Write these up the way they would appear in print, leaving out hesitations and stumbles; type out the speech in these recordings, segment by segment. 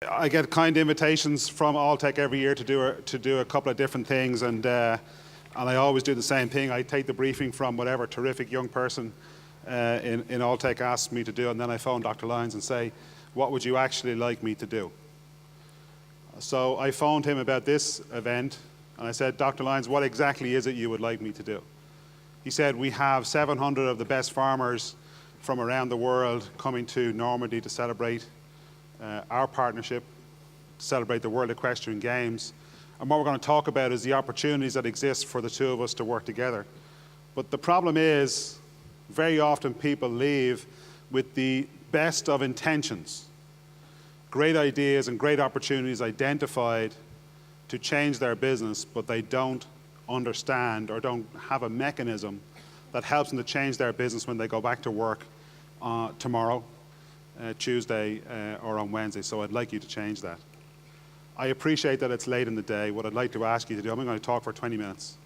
I get kind invitations from Alltech every year to do a couple of different things, and I always do the same thing. I take the briefing from whatever terrific young person in Alltech asks me to do, and then I phone Dr. Lyons and say, what would you actually like me to do? So I phoned him about this event, and I said, Dr. Lyons, what exactly is it you would like me to do? He said, we have 700 of the best farmers from around the world coming to Normandy to celebrate our partnership, to celebrate the World Equestrian Games. And what we're going to talk about is the opportunities that exist for the two of us to work together. But the problem is, very often people leave with the best of intentions, great ideas and great opportunities identified to change their business, but they don't understand or don't have a mechanism that helps them to change their business when they go back to work tomorrow, Tuesday, or on Wednesday. So I'd like you to change that. I appreciate that it's late in the day. What I'd like to ask you to do, I'm going to talk for 20 minutes.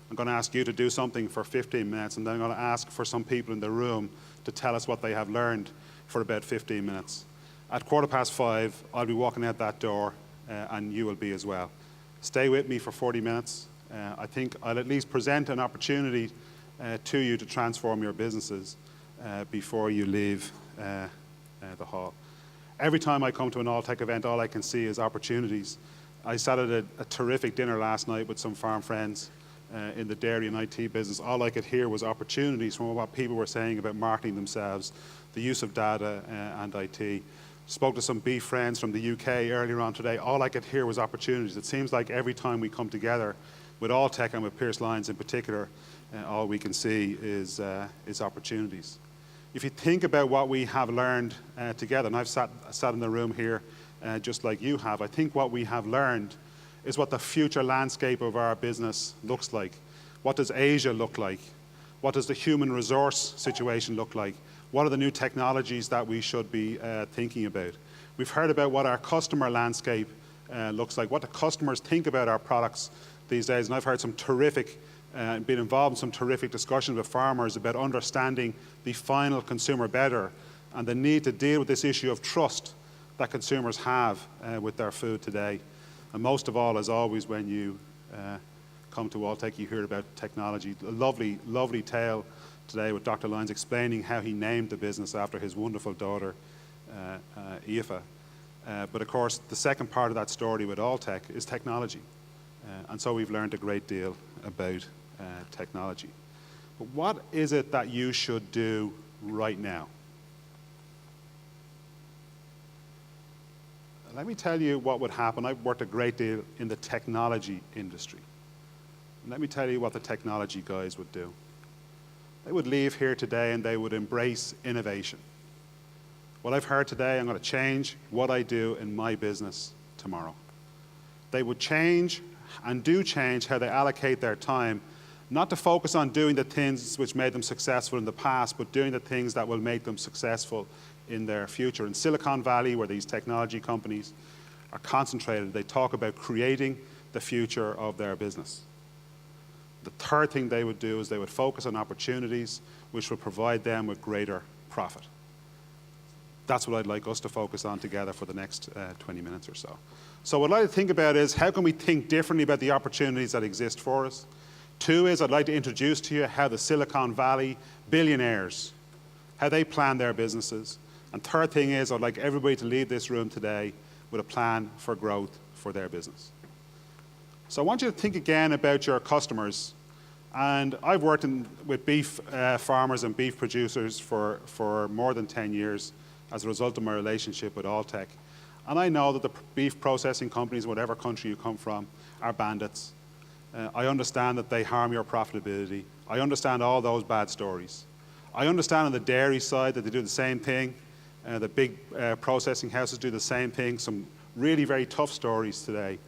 I'm going to ask you to do something for 15 minutes, and then I'm going to ask for some people in the room to tell us what they have learned for about 15 minutes. At 5:15, I'll be walking out that door, and you will be as well. Stay with me for 40 minutes. I think I'll at least present an opportunity to you to transform your businesses before you leave the hall. Every time I come to an Alltech event, all I can see is opportunities. I sat at a terrific dinner last night with some farm friends in the dairy and IT business. All I could hear was opportunities from what people were saying about marketing themselves, the use of data and IT. Spoke to some beef friends from the UK earlier on today. All I could hear was opportunities. It seems like every time we come together with Alltech and with Pierce Lyons in particular, all we can see is opportunities. If you think about what we have learned together, and I've sat in the room here just like you have, I think what we have learned is what the future landscape of our business looks like. What does Asia look like? What does the human resource situation look like? What are the new technologies that we should be thinking about? We've heard about what our customer landscape looks like, what the customers think about our products these days, and I've heard some terrific been involved in some terrific discussions with farmers about understanding the final consumer better and the need to deal with this issue of trust that consumers have with their food today. And most of all, as always, when you come to Alltech, you hear about technology. A lovely, lovely tale today with Dr. Lyons explaining how he named the business after his wonderful daughter, Aoife. But of course, the second part of that story with Alltech is technology. And so we've learned a great deal about technology. But what is it that you should do right now? Let me tell you what would happen. I've worked a great deal in the technology industry. And let me tell you what the technology guys would do. They would leave here today and they would embrace innovation. What I've heard today, I'm going to change what I do in my business tomorrow. They would change and do change how they allocate their time, not to focus on doing the things which made them successful in the past, but doing the things that will make them successful in their future. In Silicon Valley, where these technology companies are concentrated, they talk about creating the future of their business. The third thing they would do is they would focus on opportunities which will provide them with greater profit. That's what I'd like us to focus on together for the next 20 minutes or so. So what I'd like to think about is how can we think differently about the opportunities that exist for us? Two is I'd like to introduce to you how the Silicon Valley billionaires, how they plan their businesses. And third thing is I'd like everybody to leave this room today with a plan for growth for their business. So I want you to think again about your customers. And I've worked with beef farmers and beef producers for more than 10 years as a result of my relationship with Alltech. And I know that the beef processing companies, whatever country you come from, are bandits. I understand that they harm your profitability. I understand all those bad stories. I understand on the dairy side that they do the same thing. The big processing houses do the same thing. Some really very tough stories today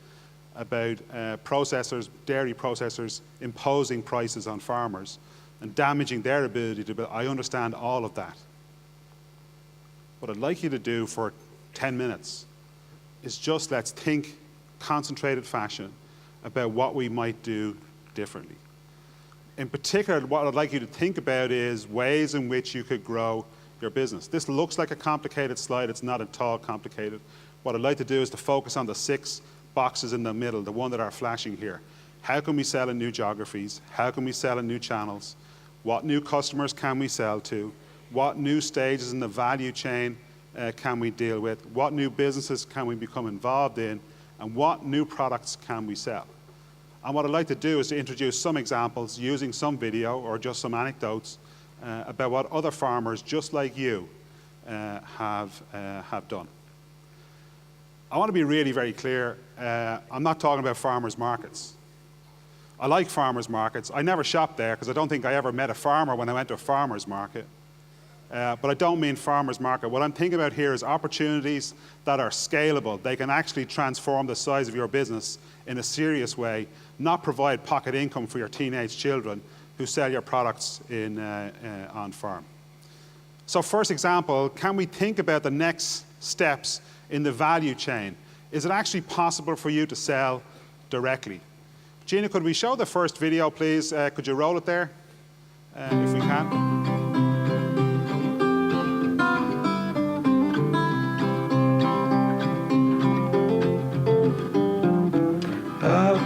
about processors, dairy processors, imposing prices on farmers and damaging their ability to build. I understand all of that. What I'd like you to do for 10 minutes is just let's think concentrated fashion about what we might do differently. In particular, what I'd like you to think about is ways in which you could grow your business. This looks like a complicated slide. It's not at all complicated. What I'd like to do is to focus on the 6 boxes in the middle, the one that are flashing here. How can we sell in new geographies? How can we sell in new channels? What new customers can we sell to? What new stages in the value chain can we deal with? What new businesses can we become involved in? And what new products can we sell? And what I'd like to do is to introduce some examples using some video or just some anecdotes about what other farmers just like you have done. I want to be really very clear. I'm not talking about farmers markets. I like farmers markets. I never shopped there because I don't think I ever met a farmer when I went to a farmers market. But I don't mean farmers market. What I'm thinking about here is opportunities that are scalable. They can actually transform the size of your business in a serious way, not provide pocket income for your teenage children who sell your products on farm. So first example, can we think about the next steps in the value chain? Is it actually possible for you to sell directly? Gina, could we show the first video, please? Could you roll it there, if we can?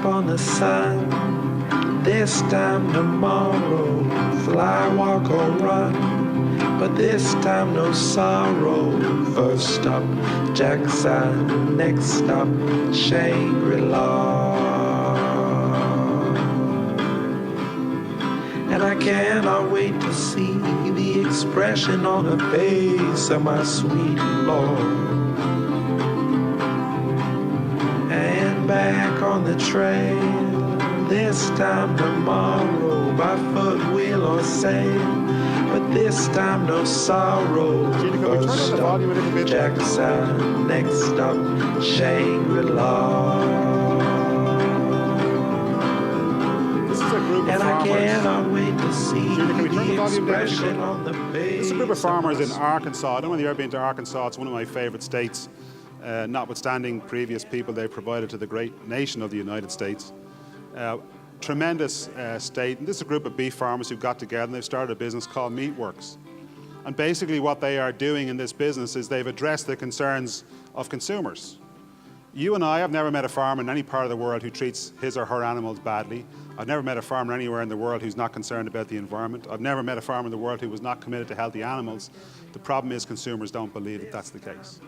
On the sun, this time tomorrow, fly, walk or run, but this time no sorrow. First stop, Jackson, next stop, Shangri-La. And I cannot wait to see the expression on the face of my sweet Lord. Back on the trail, this time tomorrow, by foot, wheel or sail, but this time no sorrow. First stop, Jackson, next stop, Shangri-La. This is a group of and farmers. I cannot wait to see Gina, can we turn the the volume down? expression on the face. It's a group of farmers in Arkansas. I don't know if you've ever been to Arkansas. It's one of my favorite states. Notwithstanding previous people they provided to the great nation of the United States. Tremendous state. And this is a group of beef farmers who got together and they've started a business called Meatworks. And basically what they are doing in this business is they've addressed the concerns of consumers. You and I have never met a farmer in any part of the world who treats his or her animals badly. I've never met a farmer anywhere in the world who's not concerned about the environment. I've never met a farmer in the world who was not committed to healthy animals. The problem is consumers don't believe that that's the case.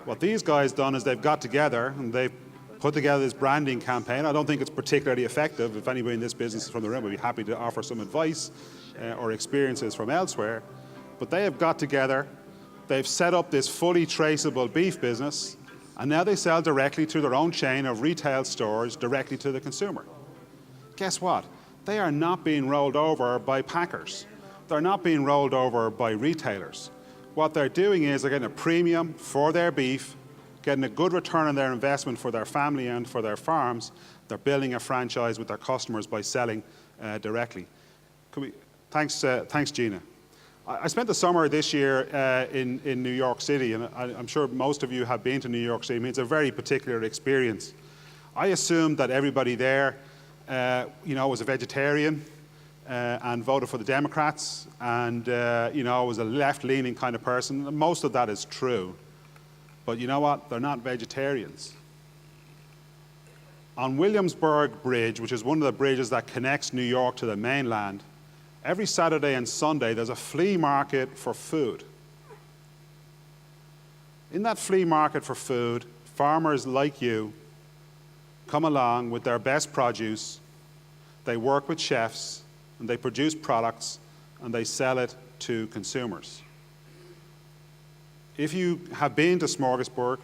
What these guys done is they've got together and they've put together this branding campaign. I don't think it's particularly effective. If anybody in this business is from the room, we'd be happy to offer some advice or experiences from elsewhere. But they have got together, they've set up this fully traceable beef business, and now they sell directly through their own chain of retail stores directly to the consumer. Guess what? They are not being rolled over by packers. They're not being rolled over by retailers. What they're doing is they're getting a premium for their beef, getting a good return on their investment for their family and for their farms. They're building a franchise with their customers by selling directly. Thanks, Gina. I spent the summer this year in New York City, and I'm sure most of you have been to New York City. I mean, it's a very particular experience. I assumed that everybody there, was a vegetarian. And voted for the Democrats, and was a left-leaning kind of person. Most of that is true, but you know what? They're not vegetarians. On Williamsburg Bridge, which is one of the bridges that connects New York to the mainland, every Saturday and Sunday there's a flea market for food. In that flea market for food, farmers like you come along with their best produce. They work with chefs, and they produce products and they sell it to consumers. If you have been to Smorgasburg,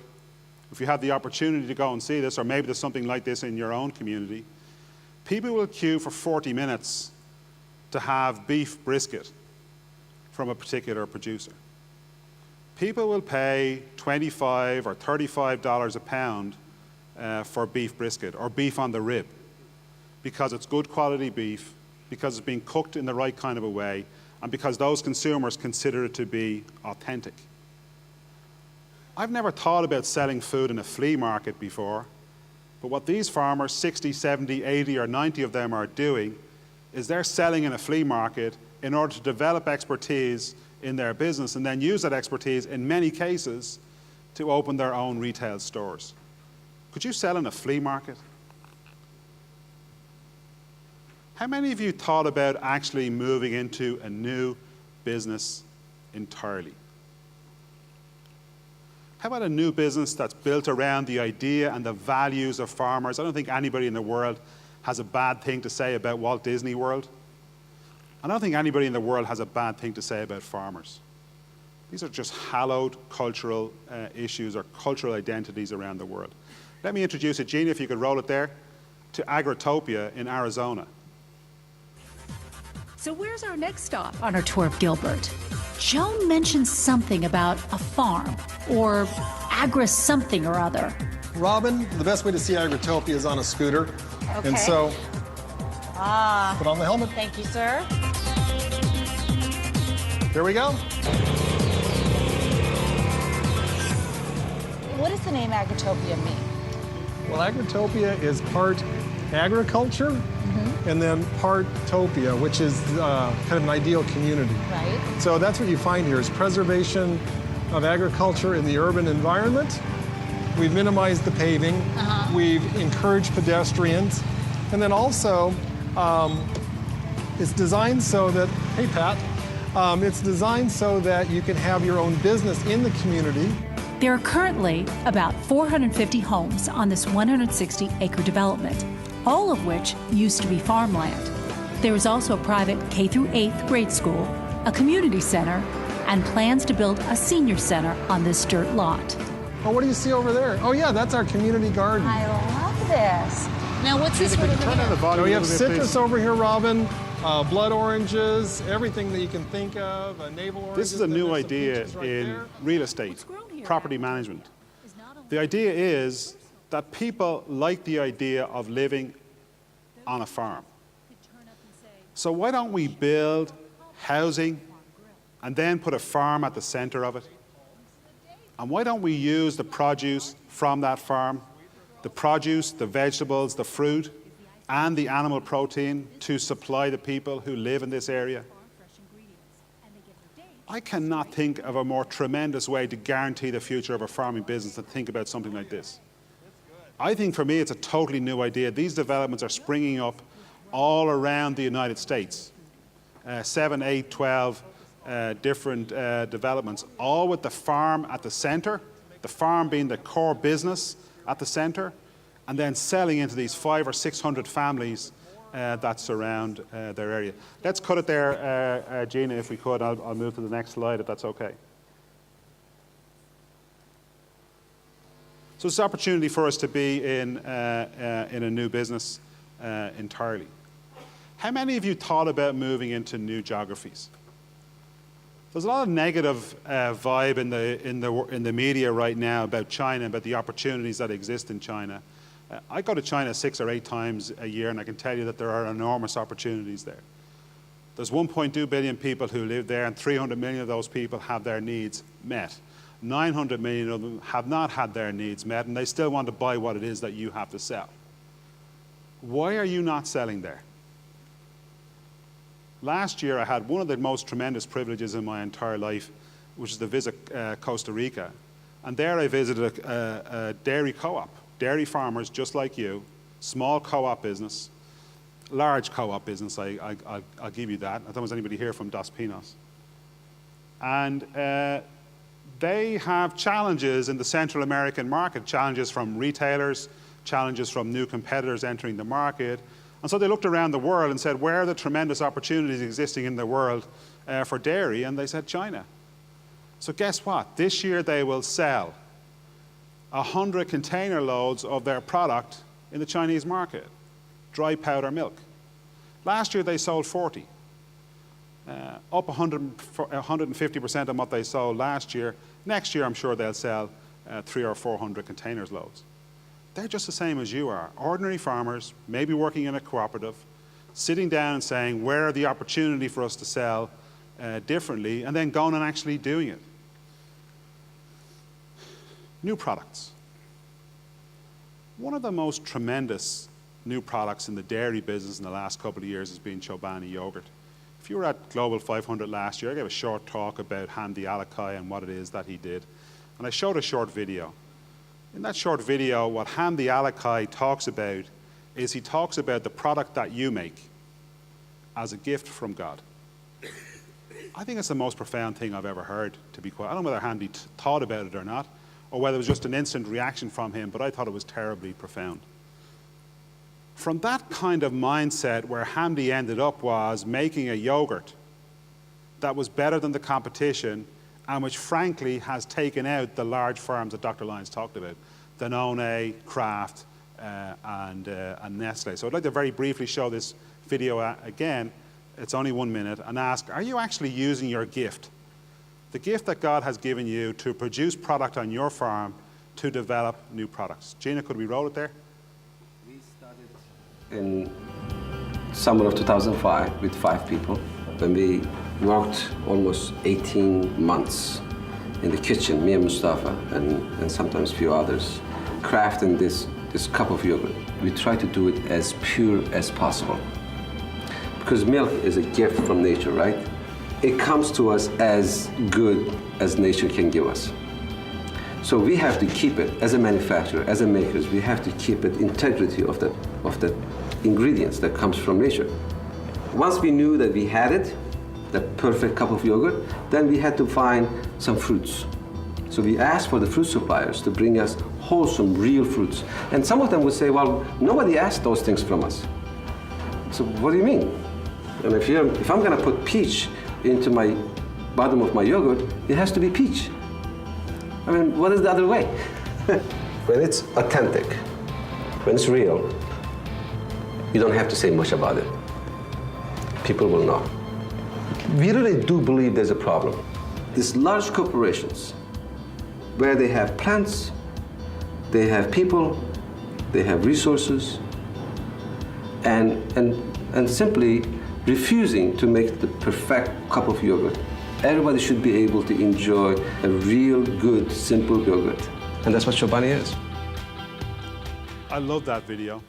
if you have the opportunity to go and see this, or maybe there's something like this in your own community, people will queue for 40 minutes to have beef brisket from a particular producer. People will pay $25 or $35 a pound for beef brisket or beef on the rib because it's good quality beef, because it's being cooked in the right kind of a way, and because those consumers consider it to be authentic. I've never thought about selling food in a flea market before, but what these farmers, 60, 70, 80 or 90 of them are doing is they're selling in a flea market in order to develop expertise in their business and then use that expertise in many cases to open their own retail stores? Could you sell in a flea market? How many of you thought about actually moving into a new business entirely? How about a new business that's built around the idea and the values of farmers? I don't think anybody in the world has a bad thing to say about Walt Disney World. I don't think anybody in the world has a bad thing to say about farmers. These are just hallowed cultural issues or cultural identities around the world. Let me introduce it, Gina, if you could roll it there, to Agritopia in Arizona. So where's our next stop on our tour of Gilbert? Joan mentioned something about a farm or agri-something or other. Robin, the best way to see Agritopia is on a scooter. Okay. And so, put on the helmet. Thank you, sir. Here we go. What does the name Agritopia mean? Well, Agritopia is part agriculture and then part topia, which is kind of an ideal community. Right. So that's what you find here is preservation of agriculture in the urban environment. We've minimized the paving. We've encouraged pedestrians. And then also, it's designed so that, hey Pat, it's designed so that you can have your own business in the community. There are currently about 450 homes on this 160-acre development, all of which used to be farmland. There is also a private K through 8th grade school, a community center, and plans to build a senior center on this dirt lot. Oh, what do you see over there? Oh yeah, that's our community garden. I love this. Now, what's this Gina, one could you over turn down the here? volume So we a have little bit, citrus please? over here, Robin, blood oranges, everything that you can think of, navel oranges. This is a then new there's some idea peaches right in there. real estate, property management. The idea is that people like the idea of living on a farm. So why don't we build housing and then put a farm at the center of it? And why don't we use the produce from that farm, the produce, the vegetables, the fruit, and the animal protein to supply the people who live in this area? I cannot think of a more tremendous way to guarantee the future of a farming business than think about something like this. I think for me it's a totally new idea. These developments are springing up all around the United States. 7, 8, 12 different developments, all with the farm at the center, the farm being the core business at the center, and then selling into these 500 or 600 families that surround their area. Let's cut it there, Gina, if we could. I'll move to the next slide, if that's okay. So it's an opportunity for us to be in a new business entirely. How many of you thought about moving into new geographies? There's a lot of negative vibe in the media right now about China, about the opportunities that exist in China. I go to China 6 or 8 times a year, and I can tell you that there are enormous opportunities there. There's 1.2 billion people who live there, and 300 million of those people have their needs met. 900 million of them have not had their needs met, and they still want to buy what it is that you have to sell. Why are you not selling there? Last year, I had one of the most tremendous privileges in my entire life, which is to visit Costa Rica. And there I visited a dairy co-op. Dairy farmers just like you, small co-op business, large co-op business, I'll give you that. I don't know if there's anybody here from Dos Pinos. And they have challenges in the Central American market, challenges from retailers, challenges from new competitors entering the market. And so they looked around the world and said, where are the tremendous opportunities existing in the world for dairy? And they said, China. So guess what? This year they will sell 100 container loads of their product in the Chinese market, dry powder milk. Last year they sold 40, up 150% on what they sold last year. Next year I'm sure they'll sell 300 or 400 containers loads. They're just the same as you are, ordinary farmers, maybe working in a cooperative, sitting down and saying, where are the opportunity for us to sell differently, and then going and actually doing it. New products. One of the most tremendous new products in the dairy business in the last couple of years has been Chobani yogurt. If you were at Global 500 last year, I gave a short talk about Hamdi Alakai and what it is that he did. And I showed a short video. In that short video, what Hamdi Alakai talks about is he talks about the product that you make as a gift from God. I think it's the most profound thing I've ever heard, to be quite. I don't know whether Hamdi thought about it or not, or whether it was just an instant reaction from him, but I thought it was terribly profound. From that kind of mindset, where Hamdi ended up was making a yogurt that was better than the competition, and which frankly has taken out the large firms that Dr. Lyons talked about, Danone, Kraft, and Nestle. So I'd like to very briefly show this video again. It's only 1 minute, and ask, are you actually using your gift, the gift that God has given you, to produce product on your farm to develop new products? Gina, could we roll it there? We started in summer of 2005 with 5 people, when we worked almost 18 months in the kitchen, me and Mustafa, and sometimes a few others, crafting this cup of yogurt. We try to do it as pure as possible. Because milk is a gift from nature, right? It comes to us as good as nature can give us. So we have to keep it, as a manufacturer, as a makers, we have to keep it integrity of the ingredients that comes from nature. Once we knew that we had it, the perfect cup of yogurt, then we had to find some fruits. So we asked for the fruit suppliers to bring us wholesome, real fruits. And some of them would say, well, nobody asked those things from us. So what do you mean? And if I'm gonna put peach into my bottom of my yogurt, it has to be peach. I mean, what is the other way? When it's authentic, when it's real, you don't have to say much about it. People will know. We really do believe there's a problem. These large corporations, where they have plants, they have people, they have resources, and simply refusing to make the perfect cup of yogurt. Everybody should be able to enjoy a real good, simple yogurt. And that's what Chobani is. I love that video.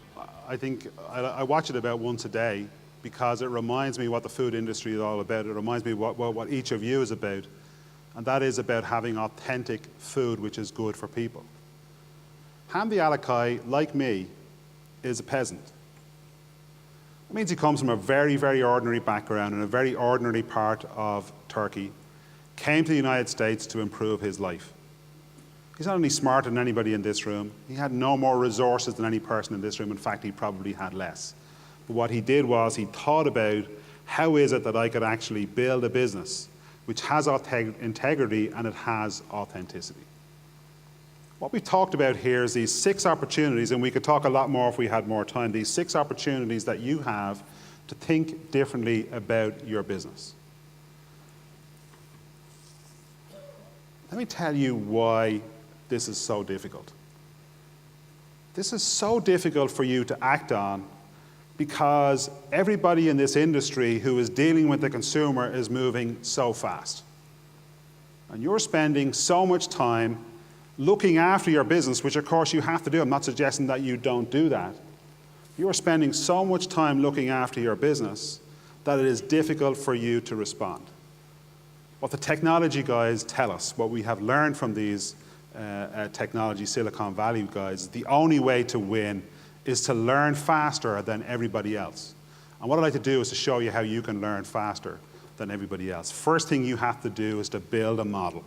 I think I watch it about once a day, because it reminds me what the food industry is all about. It reminds me what each of you is about. And that is about having authentic food which is good for people. Hamdi Alakai, like me, is a peasant. It means he comes from a very, very ordinary background in a very ordinary part of Turkey, came to the United States to improve his life. He's not only smarter than anybody in this room, he had no more resources than any person in this room. In fact, he probably had less. But what he did was he thought about, how is it that I could actually build a business which has integrity and it has authenticity? What we've talked about here is these 6 opportunities, and we could talk a lot more if we had more time, these 6 opportunities that you have to think differently about your business. Let me tell you why this is so difficult. This is so difficult for you to act on because everybody in this industry who is dealing with the consumer is moving so fast. And you're spending so much time looking after your business, which of course you have to do. I'm not suggesting that you don't do that. You are spending so much time looking after your business that it is difficult for you to respond. What the technology guys tell us, what we have learned from these technology Silicon Valley guys, the only way to win is to learn faster than everybody else. And what I'd like to do is to show you how you can learn faster than everybody else. First thing you have to do is to build a model.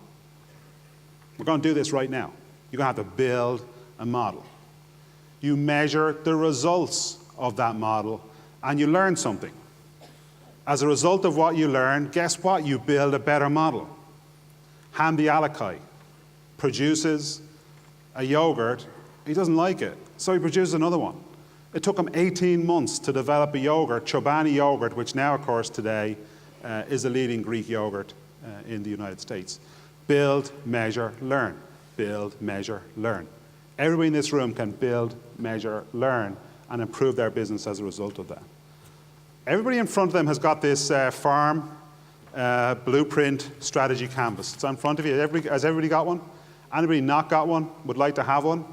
We're going to do this right now. You're going to have to build a model. You measure the results of that model and you learn something. As a result of what you learn, guess what? You build a better model. Hamdi Alakai produces a yogurt. He doesn't like it, so he produces another one. It took him 18 months to develop a yogurt, Chobani yogurt, which now, of course, today is a leading Greek yogurt in the United States. Build, measure, learn. Build, measure, learn. Everybody in this room can build, measure, learn, and improve their business as a result of that. Everybody in front of them has got this farm blueprint strategy canvas. It's in front of you. Has everybody got one? Anybody not got one? Would like to have one?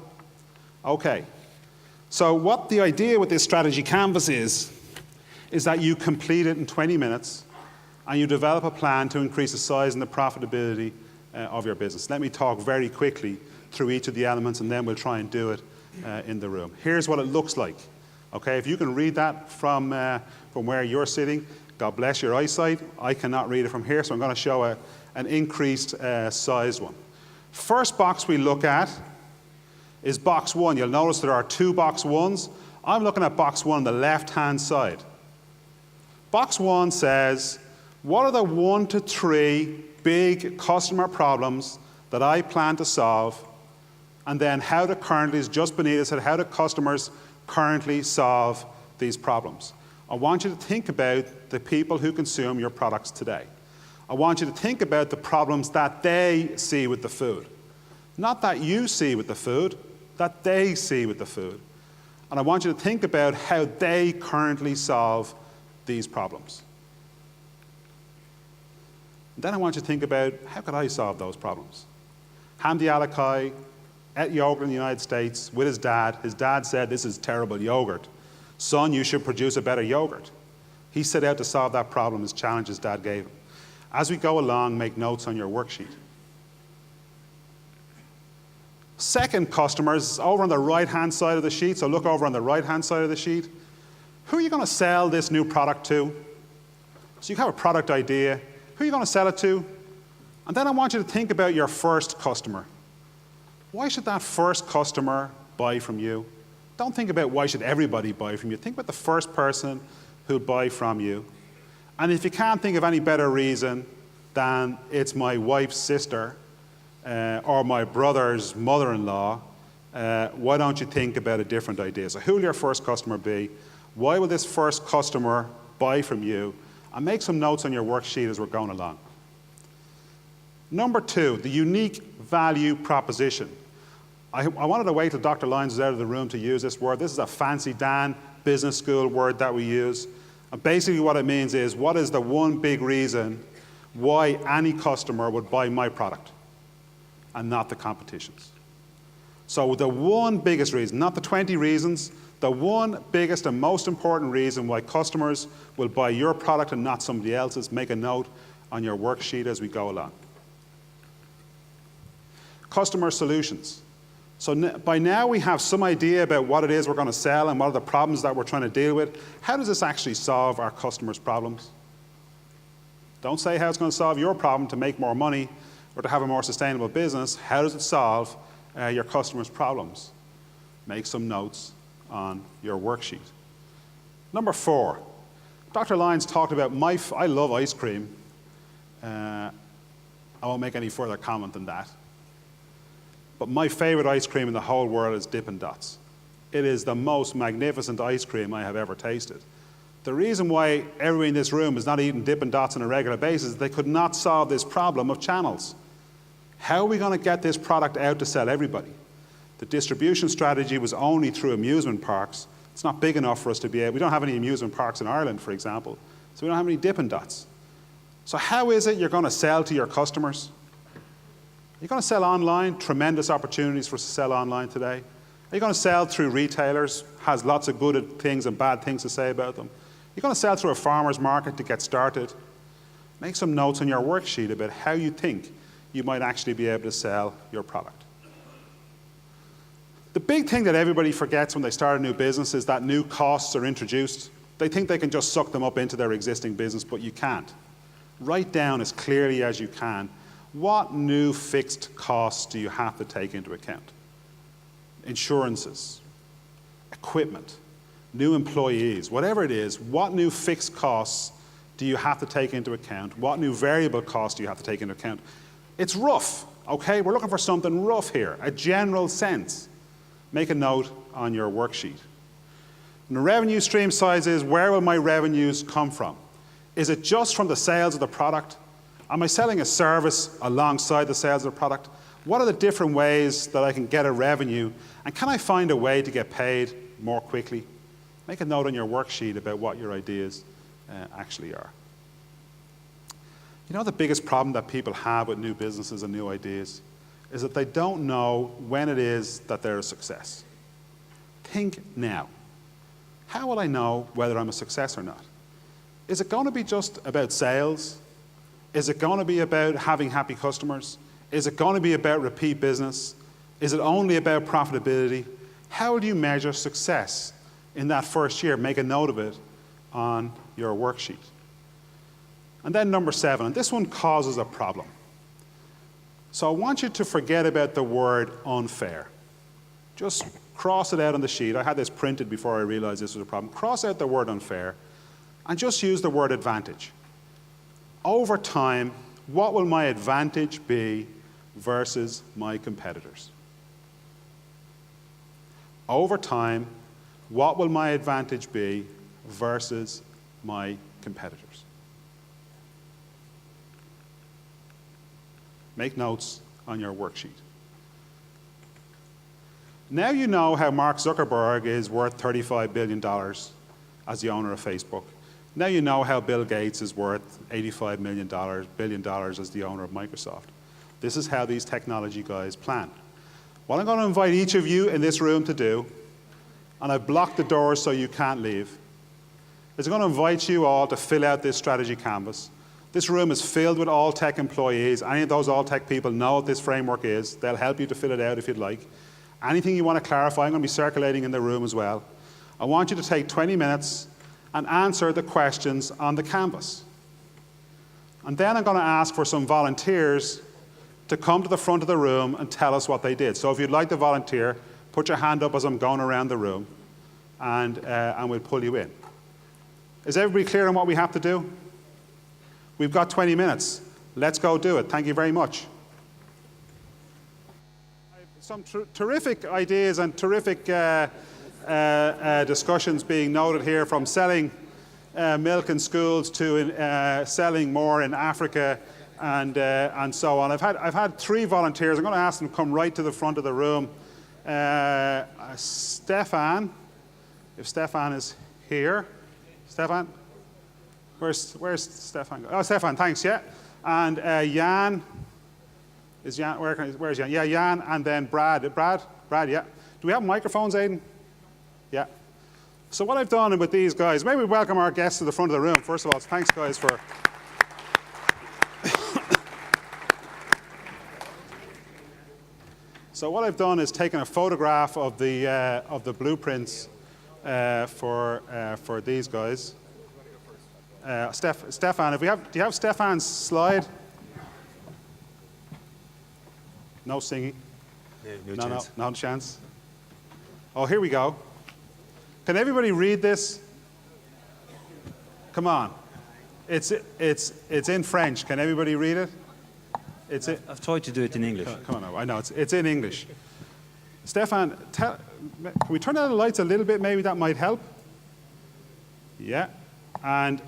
Okay. So what the idea with this strategy canvas is that you complete it in 20 minutes and you develop a plan to increase the size and the profitability of your business. Let me talk very quickly through each of the elements, and then we'll try and do it in the room. Here's what it looks like. Okay, if you can read that from where you're sitting, God bless your eyesight. I cannot read it from here, so I'm going to show an increased sized one. First box we look at is box 1. You'll notice there are 2 box 1s. I'm looking at box 1 on the left-hand side. Box 1 says, what are the 1 to 3 big customer problems that I plan to solve? And then how do currently, as just Benita said, how do customers currently solve these problems? I want you to think about the people who consume your products today. I want you to think about the problems that they see with the food. Not that you see with the food, that they see with the food. And I want you to think about how they currently solve these problems. And then I want you to think about, how could I solve those problems? Hamdi Alakai ate yogurt in the United States with his dad. His dad said, this is terrible yogurt. Son, you should produce a better yogurt. He set out to solve that problem, his challenge his dad gave him. As we go along, make notes on your worksheet. Second customer is over on the right-hand side of the sheet, so look over on the right-hand side of the sheet. Who are you going to sell this new product to? So you have a product idea. Who are you going to sell it to? And then I want you to think about your first customer. Why should that first customer buy from you? Don't think about why should everybody buy from you. Think about the first person who'll buy from you. And if you can't think of any better reason than it's my wife's sister or my brother's mother-in-law, why don't you think about a different idea? So who will your first customer be? Why will this first customer buy from you? And make some notes on your worksheet as we're going along. Number 2, the unique value proposition. I wanted to wait till Dr. Lyons was out of the room to use this word. This is a fancy Dan business school word that we use. And basically what it means is, what is the one big reason why any customer would buy my product and not the competition's? So the one biggest reason, not the 20 reasons, the one biggest and most important reason why customers will buy your product and not somebody else's, make a note on your worksheet as we go along. Customer solutions. So by now we have some idea about what it is we're going to sell and what are the problems that we're trying to deal with. How does this actually solve our customers' problems? Don't say how it's going to solve your problem to make more money or to have a more sustainable business. How does it solve your customers' problems? Make some notes on your worksheet. Number 4, Dr. Lyons talked about I love ice cream. I won't make any further comment than that. But my favorite ice cream in the whole world is Dippin' Dots. It is the most magnificent ice cream I have ever tasted. The reason why everybody in this room is not eating Dippin' Dots on a regular basis is they could not solve this problem of channels. How are we going to get this product out to sell everybody? The distribution strategy was only through amusement parks. It's not big enough for us to be able, we don't have any amusement parks in Ireland, for example, so we don't have any Dippin' Dots. So how is it you're going to sell to your customers? Are you going to sell online? Tremendous opportunities for us to sell online today. Are you going to sell through retailers? Has lots of good things and bad things to say about them. Are you going to sell through a farmer's market to get started? Make some notes on your worksheet about how you think you might actually be able to sell your product. The big thing that everybody forgets when they start a new business is that new costs are introduced. They think they can just suck them up into their existing business, but you can't. Write down as clearly as you can, what new fixed costs do you have to take into account? Insurances, equipment, new employees, whatever it is, what new fixed costs do you have to take into account? What new variable costs do you have to take into account? It's rough, okay? We're looking for something rough here, a general sense. Make a note on your worksheet. And the revenue stream size is, where will my revenues come from? Is it just from the sales of the product? Am I selling a service alongside the sales of the product? What are the different ways that I can get a revenue? And can I find a way to get paid more quickly? Make a note on your worksheet about what your ideas actually are. You know the biggest problem that people have with new businesses and new ideas is that they don't know when it is that they're a success. Think now. How will I know whether I'm a success or not? Is it going to be just about sales? Is it going to be about having happy customers? Is it going to be about repeat business? Is it only about profitability? How do you measure success in that first year? Make a note of it on your worksheet. And then number 7, and this one causes a problem. So I want you to forget about the word unfair. Just cross it out on the sheet. I had this printed before I realized this was a problem. Cross out the word unfair and just use the word advantage. Over time, what will my advantage be versus my competitors? Over time, what will my advantage be versus my competitors? Make notes on your worksheet. Now you know how Mark Zuckerberg is worth $35 billion as the owner of Facebook. Now you know how Bill Gates is worth $85 billion as the owner of Microsoft. This is how these technology guys plan. What I'm going to invite each of you in this room to do, and I've blocked the doors so you can't leave, is I'm going to invite you all to fill out this strategy canvas. This room is filled with Alltech employees. Any of those Alltech people know what this framework is. They'll help you to fill it out if you'd like. Anything you want to clarify, I'm going to be circulating in the room as well. I want you to take 20 minutes and answer the questions on the canvas. And then I'm going to ask for some volunteers to come to the front of the room and tell us what they did. So if you'd like to volunteer, put your hand up as I'm going around the room, and we'll pull you in. Is everybody clear on what we have to do? We've got 20 minutes. Let's go do it. Thank you very much. Some terrific ideas and terrific discussions being noted here, from selling milk in schools to selling more in Africa and so on. I've had 3 volunteers. I'm going to ask them to come right to the front of the room. Stefan, if Stefan is here. Stefan? Where's Stefan? Oh, Stefan, thanks, yeah. And Jan, is Jan, where's Jan? Yeah, Jan, and then Brad. Brad, yeah. Do we have microphones, Aidan? Yeah. So what I've done with these guys, maybe we welcome our guests to the front of the room. First of all, thanks, guys, for... So what I've done is taken a photograph of the blueprints for these guys. Stefan, do you have Stefan's slide? No singing? No chance. No chance. Oh, here we go. Can everybody read this? Come on. It's in French. Can everybody read it? I've tried to do it in English. Come on, I know, it's in English. Stefan, can we turn down the lights a little bit? Maybe that might help. Yeah. And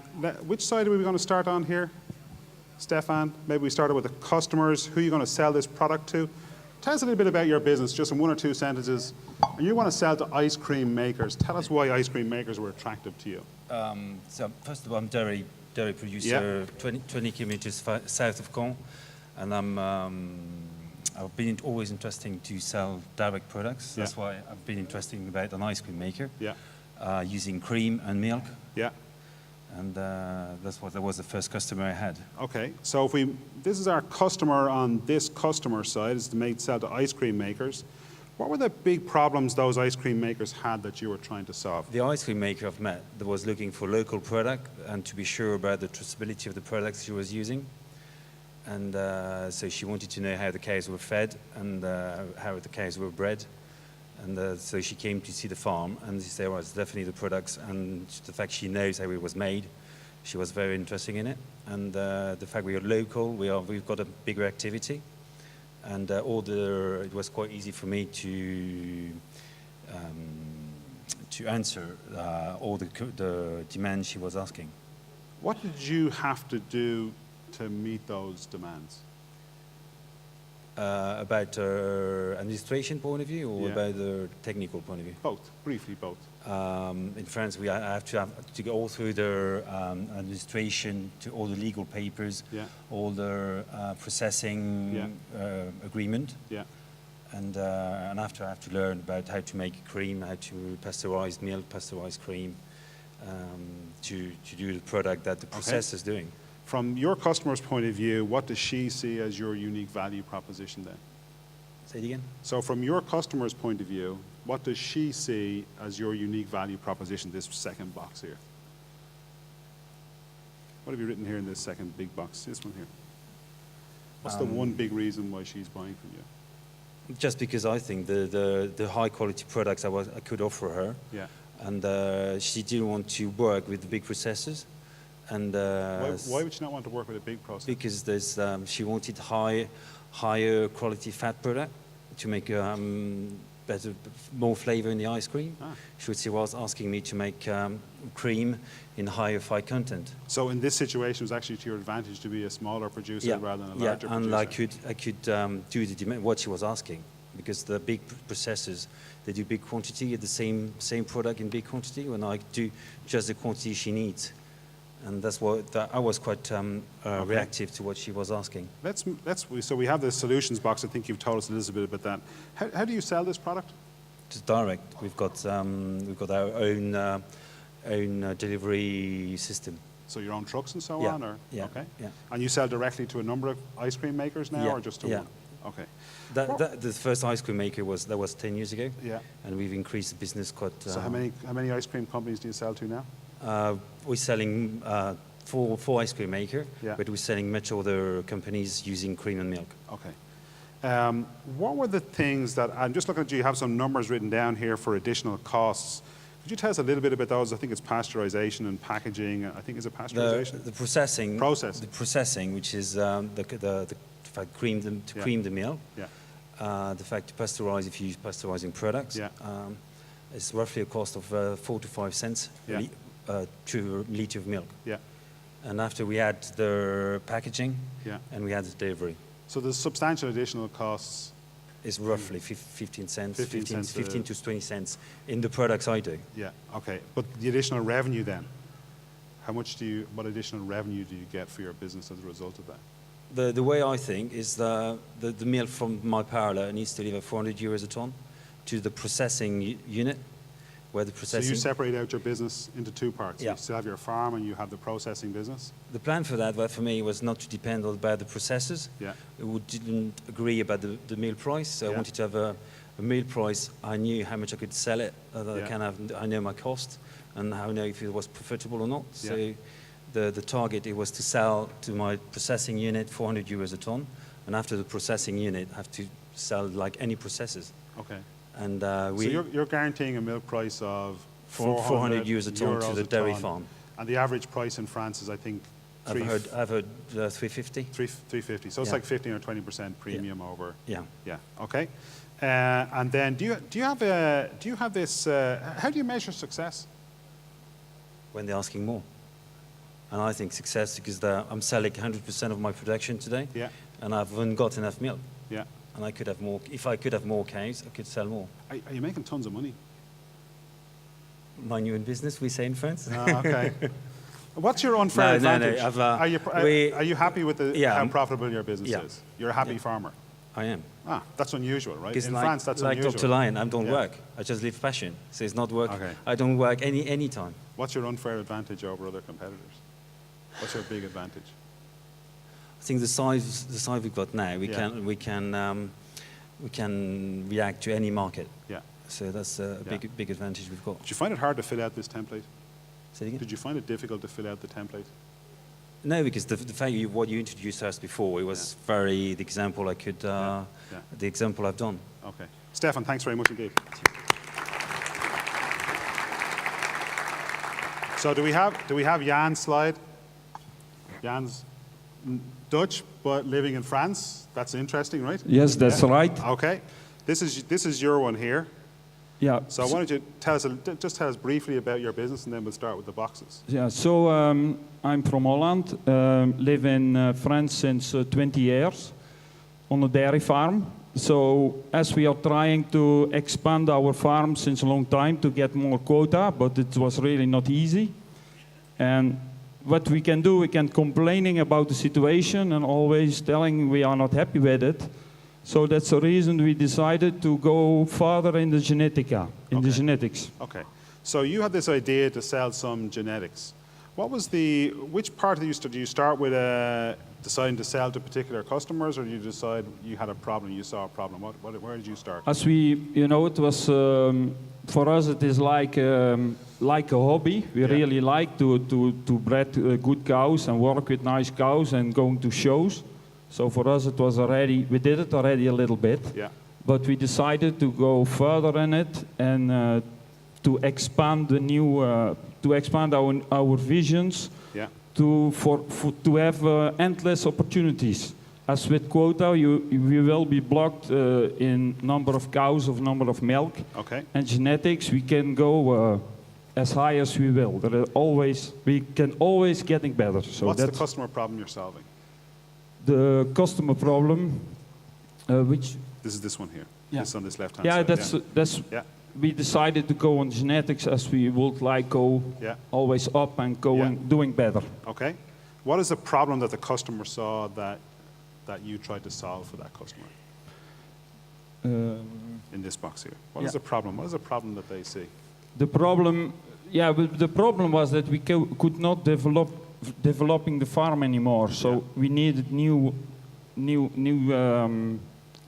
which side are we going to start on here? Stefan, maybe we started with the customers. Who are you going to sell this product to? Tell us a little bit about your business, just in 1 or 2 sentences. And you want to sell to ice cream makers. Tell us why ice cream makers were attractive to you. So first of all, I'm dairy producer, 20 kilometers south of Caen. And I've been always interested to sell direct products. That's why I've been interested about an ice cream maker. Yeah. Using cream and milk. Yeah. And that was the first customer I had. Okay, so this is our customer on this customer side, is to sell to ice cream makers. What were the big problems those ice cream makers had that you were trying to solve? The ice cream maker I've met that was looking for local product and to be sure about the traceability of the products she was using. And so she wanted to know how the cows were fed and how the cows were bred. And so she came to see the farm, and she said, well, it's definitely the products, and the fact she knows how it was made, she was very interested in it. And the fact we are local, we've got a bigger activity, and it was quite easy for me to answer all the demands she was asking. What did you have to do to meet those demands? About administration point of view, or about the technical point of view? Both, briefly both. In France, I have to go all through the administration, to all the legal papers, all the processing agreement. Yeah. And after I have to learn about how to make cream, how to pasteurize milk, pasteurize cream, to do the product that the process is doing. From your customer's point of view, what does she see as your unique value proposition then? Say it again. So from your customer's point of view, what does she see as your unique value proposition, this second box here? What have you written here in this second big box, this one here? What's the one big reason why she's buying from you? Just because I think the high quality products I could offer her, Yeah. and she didn't want to work with the big processors, and Why would she not want to work with a big processor? because there's she wanted higher quality fat product to make better, more flavor in the ice cream. She was asking me to make cream in higher fat content. So in this situation, it was actually to your advantage to be a smaller producer rather than a larger and producer. I could do the demand, what she was asking, because the big processors, they do big quantity at the same product in big quantity, when I do just the quantity she needs. And that's what I was quite reactive to what she was asking. So we have the solutions box. I think you've told us a little bit about that. How do you sell this product? Just direct. We've got our own delivery system. So your own trucks and so Yeah, on, or yeah, okay? yeah. And you sell directly to a number of ice cream makers now, Yeah, or just to yeah. one? Okay. The first ice cream maker was 10 years ago. Yeah. And we've increased the business quite. So how many ice cream companies do you sell to now? We're selling four ice cream maker, Yeah. but we're selling much other companies using cream and milk. Okay. What were the things that, I'm just looking at you have some numbers written down here for additional costs. Could you tell us a little bit about those? I think it's pasteurization and packaging. I think it's a pasteurization? The processing. Processing. The processing, which is the fact cream the milk. Yeah. The fact to pasteurize if you use pasteurizing products. Yeah. It's roughly a cost of 4 to 5 cents Yeah. to a liter of milk. Yeah. And after we add the packaging, Yeah. and we add the delivery, So there's substantial additional costs. it's roughly 15 cents, 15 cents, 15 to 20 cents in the products I do. Yeah. Okay. But the additional revenue then, what additional revenue do you get for your business as a result of that? The way I think is the milk from my parlour needs to deliver 400 euros a ton to the processing unit, where the So processing. you separate out your business into two parts. Yeah. You still have your farm and you have the processing business. The plan for that, for me, was not to depend on the processors. Yeah. We didn't agree about the meal price, so Yeah. I wanted to have a meal price. I knew how much I could sell it. Yeah. I know my cost, and I know if it was profitable or not. Yeah. So the target, it was to sell to my processing unit 400 euros a ton, and after the processing unit, I have to sell like any processors. Okay. And So you're guaranteeing a milk price of 400 euros a ton to the dairy farm. And the average price in France is, I think, I've heard 350. 350. So it's Yeah. like 15 or 20% premium over. Yeah. Yeah. Okay. And then do you have this? How do you measure success? When they're asking more. And I think success because I'm selling 100% of my production today. Yeah. And I haven't got enough milk. Yeah. And I could have more. If I could have more cows, I could sell more. Are you making tons of money? Mind you in business, we say in France. Ah, okay. What's your unfair No, advantage? Are you happy with how profitable your business is? You're a happy farmer. I am. Ah, that's unusual, right? Because In France, that's like unusual. Dr. Lion, I don't Yeah. work. I just live passion. So it's not work. Okay. I don't work any time. What's your unfair advantage over other competitors? What's your big advantage? I think the size we've got now, we Yeah. can react to any market. Yeah. So that's a big advantage we've got. Did you find it hard to fill out this template? Say it again? Did you find it difficult to fill out the template? No, because the fact what you introduced us before, it was the example I could, the example I've done. Okay. Stefan, thanks very much indeed. So do we have Jan's slide? Jan's Dutch, but living in France. That's interesting, right? Yes, that's right. Okay. This is your one here. Yeah. So why don't you tell us briefly about your business, and then we'll start with the boxes. Yeah. So I'm from Holland. Live in France since 20 years on a dairy farm. So as we are trying to expand our farm since a long time to get more quota, but it was really not easy. And what we can do, we can complaining about the situation and always telling we are not happy with it. So that's the reason we decided to go further in the the genetics. Okay. So you had this idea to sell some genetics. Which part did you start with deciding to sell to particular customers, or did you decide you had a problem, you saw a problem? Where did you start? As we, it was, for us it is like a hobby. We really like to breed good cows and work with nice cows and going to shows. So for us it was we did it already a little bit. Yeah. But we decided to go further in it and to expand to expand our visions. Yeah. To have endless opportunities. As with quota, we will be blocked in number of cows, of number of milk. Okay. And genetics, we can go as high as we will. We can always getting better. So what's the customer problem you're solving? The customer problem, which this is this one here. Yeah. This on this left hand side. That's. Yeah. We decided to go on genetics as we would like go always up and doing better. Okay. What is the problem that the customer saw that you tried to solve for that customer? In this box here. What is the problem? What is the problem that they see? The problem, the problem was that we could not developing the farm anymore. So we needed new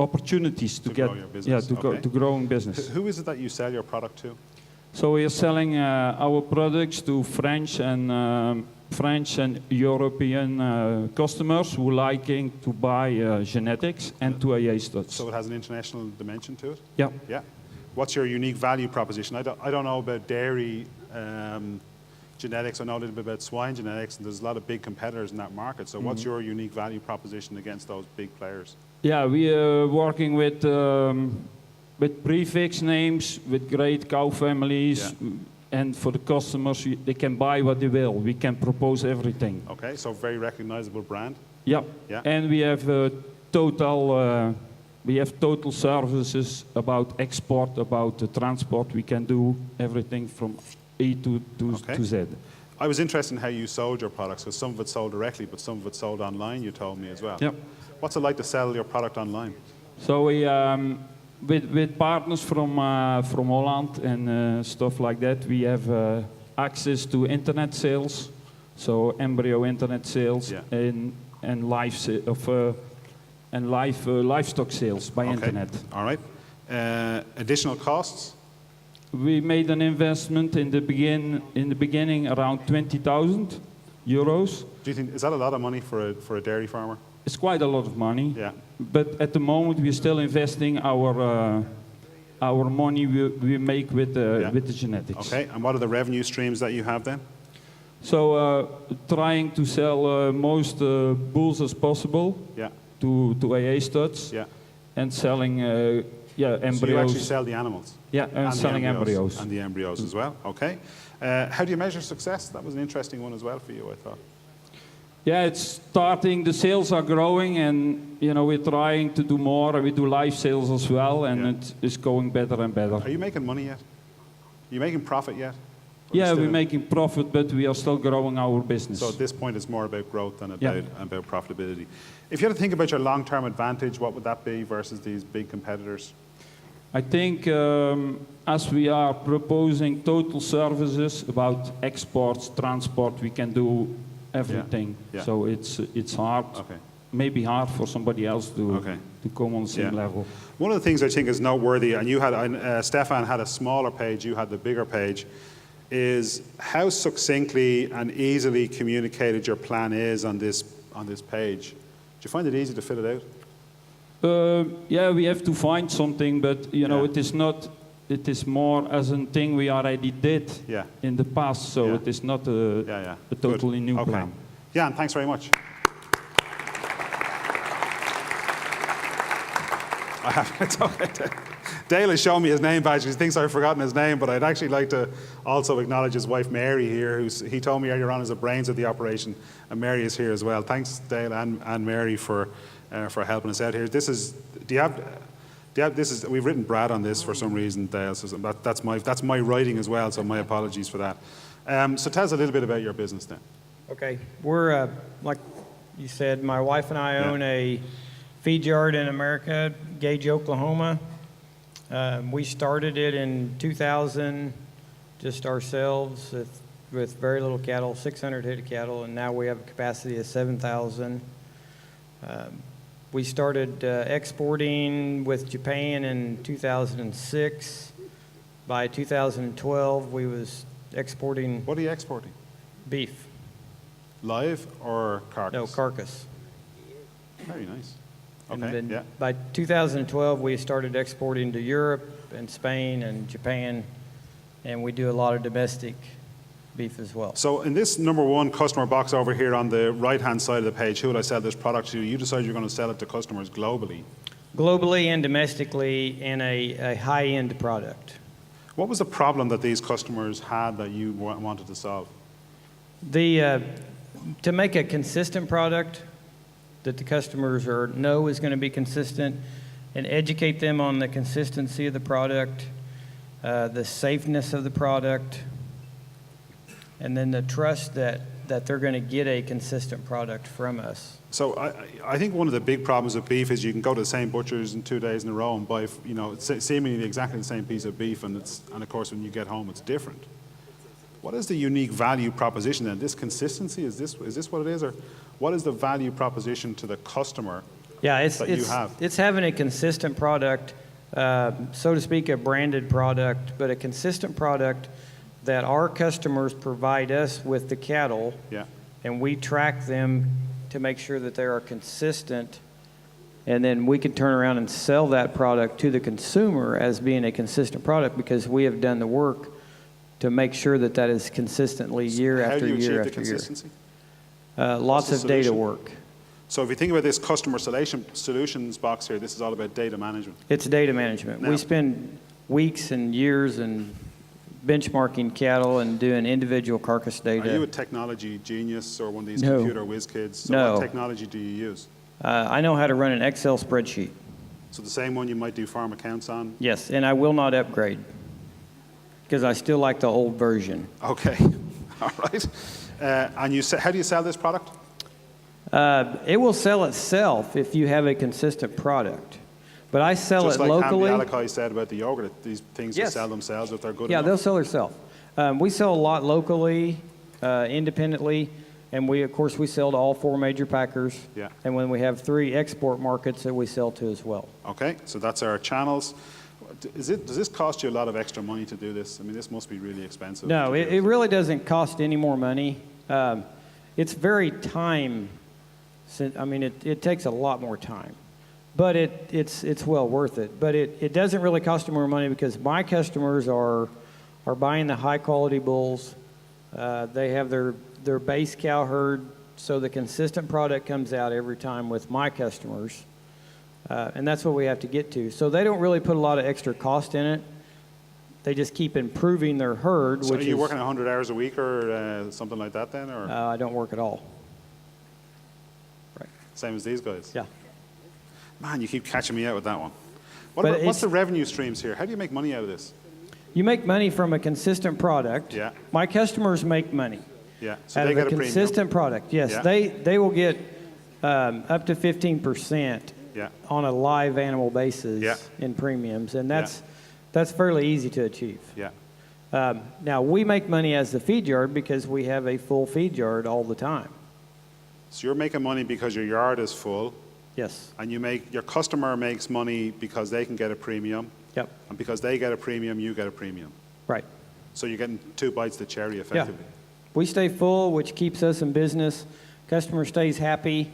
opportunities to get grow your business. to grow in business. Who is it that you sell your product to? So we are selling our products to French and European customers who liking to buy genetics and to AA studs. So it has an international dimension to it? Yeah. Yeah. What's your unique value proposition? I don't know about dairy genetics. I know a little bit about swine genetics, and there's a lot of big competitors in that market. So what's your unique value proposition against those big players? Yeah, we are working with prefix names, with great cow families, and for the customers, they can buy what they will. We can propose everything. Okay, so very recognizable brand. Yeah, and we have total services about export, about the transport. We can do everything from A to Z. I was interested in how you sold your products, because some of it sold directly, but some of it sold online, you told me as well. Yep. What's it like to sell your product online? So we, with partners from Holland and stuff like that, we have access to internet sales, so embryo internet sales and livestock sales by internet. All right. Additional costs? We made an investment in the beginning around 20,000 euros. Do you think is that a lot of money for a dairy farmer? It's quite a lot of money. Yeah. But at the moment we're still investing our money we make with the genetics. Okay. And what are the revenue streams that you have then? So trying to sell most bulls as possible. Yeah. To AA studs. Yeah. And selling embryos. So you actually sell the animals? Yeah, and selling embryos. And the embryos as well, okay. How do you measure success? That was an interesting one as well for you, I thought. Yeah, it's starting, the sales are growing, and we're trying to do more, and we do live sales as well, and it is going better and better. Are you making money yet? Are you making profit yet? Yeah, we're making profit, but we are still growing our business. So at this point, it's more about growth than about profitability. If you had to think about your long-term advantage, what would that be versus these big competitors? I think as we are proposing total services about exports, transport, we can do everything. Yeah. So it's hard, maybe hard for somebody else to come on the same level. One of the things I think is noteworthy, and you had Stefan had a smaller page, you had the bigger page, is how succinctly and easily communicated your plan is on this page. Do you find it easy to fill it out? Yeah, we have to find something, but it is not. It is more as a thing we already did in the past, so it is not a totally new plan. Yeah, and thanks very much. It's okay. Dale has shown me his name badge. He thinks I've forgotten his name, but I'd actually like to also acknowledge his wife Mary here, he told me earlier on is the brains of the operation, and Mary is here as well. Thanks, Dale and Mary, for helping us out here. This is. We've written Brad on this for some reason, Dale. So that's my writing as well. So my apologies for that. So tell us a little bit about your business then. Okay, we're like you said, my wife and I own a feed yard in America, Gage, Oklahoma. We started it in 2000, just ourselves, with with very little cattle, 600 head of cattle, and now we have a capacity of 7,000. We started exporting with Japan in 2006. By 2012, we was exporting What are you exporting? beef. Live or carcass? No, carcass. Very nice. And Okay, then yeah. by 2012, we started exporting to Europe and Spain and Japan, and we do a lot of domestic beef as well. So in this number one customer box over here on the right-hand side of the page, who would I sell this product to? You decide you're going to sell it to customers globally. Globally and domestically in a high-end product. What was the problem that these customers had that you wanted to solve? To make a consistent product that the customers know is going to be consistent, and educate them on the consistency of the product, the safeness of the product, and then the trust that they're going to get a consistent product from us. So I think one of the big problems with beef is you can go to the same butchers in 2 days in a row and buy, seemingly exactly the same piece of beef, and of course when you get home it's different. What is the unique value proposition then? This consistency, is this what it is, or what is the value proposition to the customer that you have? It's having a consistent product, so to speak, a branded product, but a consistent product that our customers provide us with the cattle, Yeah. and we track them to make sure that they are consistent, and then we can turn around and sell that product to the consumer as being a consistent product because we have done the work to make sure that that is consistently year How after do you year achieve the after year. consistency? Lots What's of the data solution? work. So if you think about this customer solutions box here, this is all about data management. It's data management. Now- We spend weeks and years and benchmarking cattle and doing individual carcass Are you a data. technology genius or one of these No. computer whiz kids? So No. what technology do you use? I know how to run an Excel spreadsheet. So the same one you might do farm accounts on? Yes, and I will not upgrade because I still like the old version. Okay, all right. And how do you sell this product? It will sell itself if you have a consistent product. But I sell Just it like locally. Andy Alakai said about the yogurt, these things will Yes. sell themselves if they're good Yeah, enough. they'll sell themselves. We sell a lot locally, independently, and of course, we sell to all 4 major packers. Yeah. And when we have 3 export markets that we sell to as well. Okay, so that's our channels. Does this cost you a lot of extra money to do this? I mean, this must be really expensive. No, to do. it really doesn't cost any more money. It's very time. I mean, it takes a lot more time, but it's well worth it. But it doesn't really cost more money because my customers are buying the high quality bulls. They have their base cow herd, so the consistent product comes out every time with my customers, and that's what we have to get to. So they don't really put a lot of extra cost in it. They just keep improving their herd. So which are you is, working 100 hours a week or something like that then? Or I don't work at all. same as these guys? Yeah. Man, you keep catching me out with that one. But What's the revenue streams here? How do you make money out of this? You make money from a consistent product. Yeah. My customers make money Yeah, so out they of a get a premium. consistent product. Yes, Yeah. they will get up to 15% Yeah. on a live animal basis Yeah. in premiums, and that's fairly easy to achieve. Yeah. Now, we make money as the feed yard because we have a full feed yard all the time. So you're making money because your yard is full, Yes. and your customer makes money because they can get a premium, Yep. and because they get a premium, you get a premium. Right. So you're getting 2 bites of the cherry effectively. We stay full, which keeps us in business. Customer stays happy,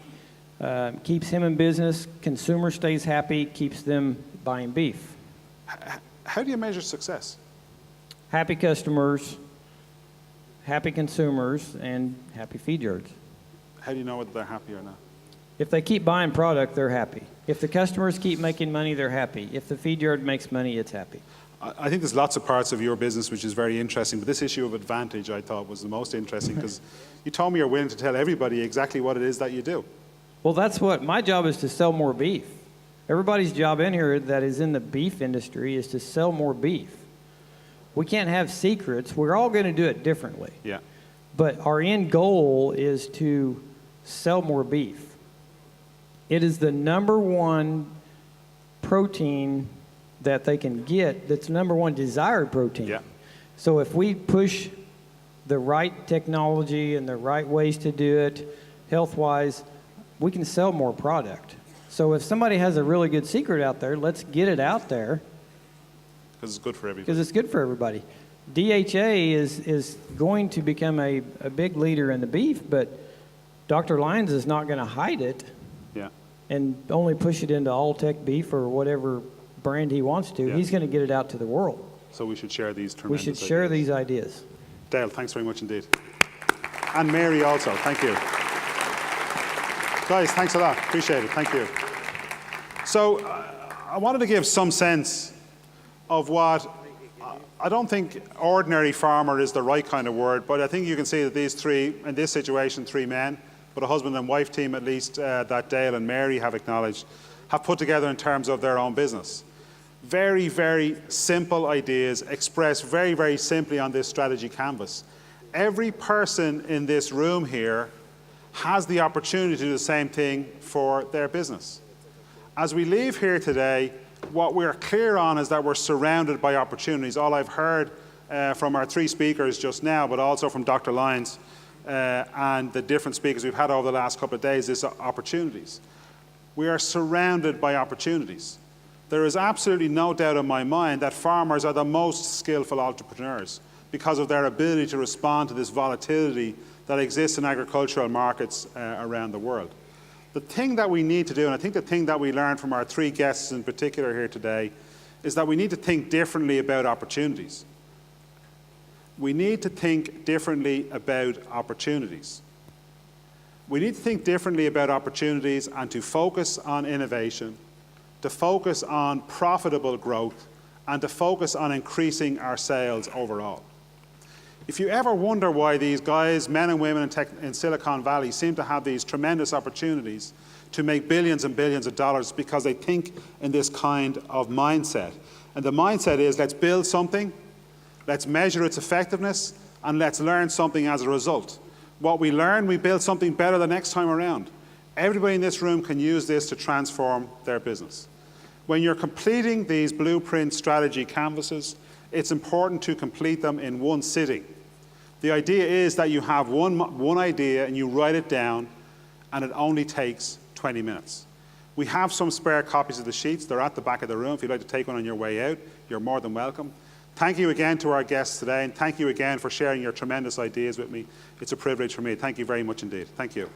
keeps him in business. Consumer stays happy, keeps them buying beef. How do you measure success? Happy customers, happy consumers, and happy feed yards. How do you know whether they're happy or not? If they keep buying product, they're happy. If the customers keep making money, they're happy. If the feed yard makes money, it's happy. I think there's lots of parts of your business which is very interesting, but this issue of advantage I thought was the most interesting because you told me you're willing to tell everybody exactly what it is that you do. Well, that's what my job is, to sell more beef. Everybody's job in here that is in the beef industry is to sell more beef. We can't have secrets. We're all going to do it differently. Yeah. But our end goal is to sell more beef. It is the #1 protein that they can get, that's #1 desired protein. Yeah. So if we push the right technology and the right ways to do it, health-wise, we can sell more product. So if somebody has a really good secret out there, let's get it out there. Because it's good for everybody. Because it's good for everybody. DHA is going to become a big leader in the beef, but Dr. Lyons is not going to hide it and only push it into Alltech beef or whatever brand he wants to. He's going to get it out to the world. So we should share these tremendous We should share these ideas. Dale, thanks very much indeed. And Mary also, thank you. Guys, thanks a lot. Appreciate it. Thank you. So I wanted to give some sense of what, I don't think ordinary farmer is the right kind of word, but I think you can see that these three, in this situation, three men, but a husband and wife team at least that Dale and Mary have acknowledged, have put together in terms of their own business. Very, very simple ideas expressed very, very simply on this strategy canvas. Every person in this room here has the opportunity to do the same thing for their business. As we leave here today, what we're clear on is that we're surrounded by opportunities. All I've heard from our three speakers just now, but also from Dr. Lyons and the different speakers we've had over the last couple of days, is opportunities. We are surrounded by opportunities. There is absolutely no doubt in my mind that farmers are the most skillful entrepreneurs because of their ability to respond to this volatility that exists in agricultural markets around the world. The thing that we need to do, and I think the thing that we learned from our three guests in particular here today, is that we need to think differently about opportunities. We need to think differently about opportunities. We need to think differently about opportunities and to focus on innovation, to focus on profitable growth, and to focus on increasing our sales overall. If you ever wonder why these guys, men and women in Silicon Valley, seem to have these tremendous opportunities to make billions and billions of dollars, because they think in this kind of mindset. And the mindset is, let's build something, let's measure its effectiveness, and let's learn something as a result. What we learn, we build something better the next time around. Everybody in this room can use this to transform their business. When you're completing these blueprint strategy canvases, it's important to complete them in one sitting. The idea is that you have one idea and you write it down, and it only takes 20 minutes. We have some spare copies of the sheets. They're at the back of the room. If you'd like to take one on your way out, you're more than welcome. Thank you again to our guests today, and thank you again for sharing your tremendous ideas with me. It's a privilege for me. Thank you very much indeed. Thank you.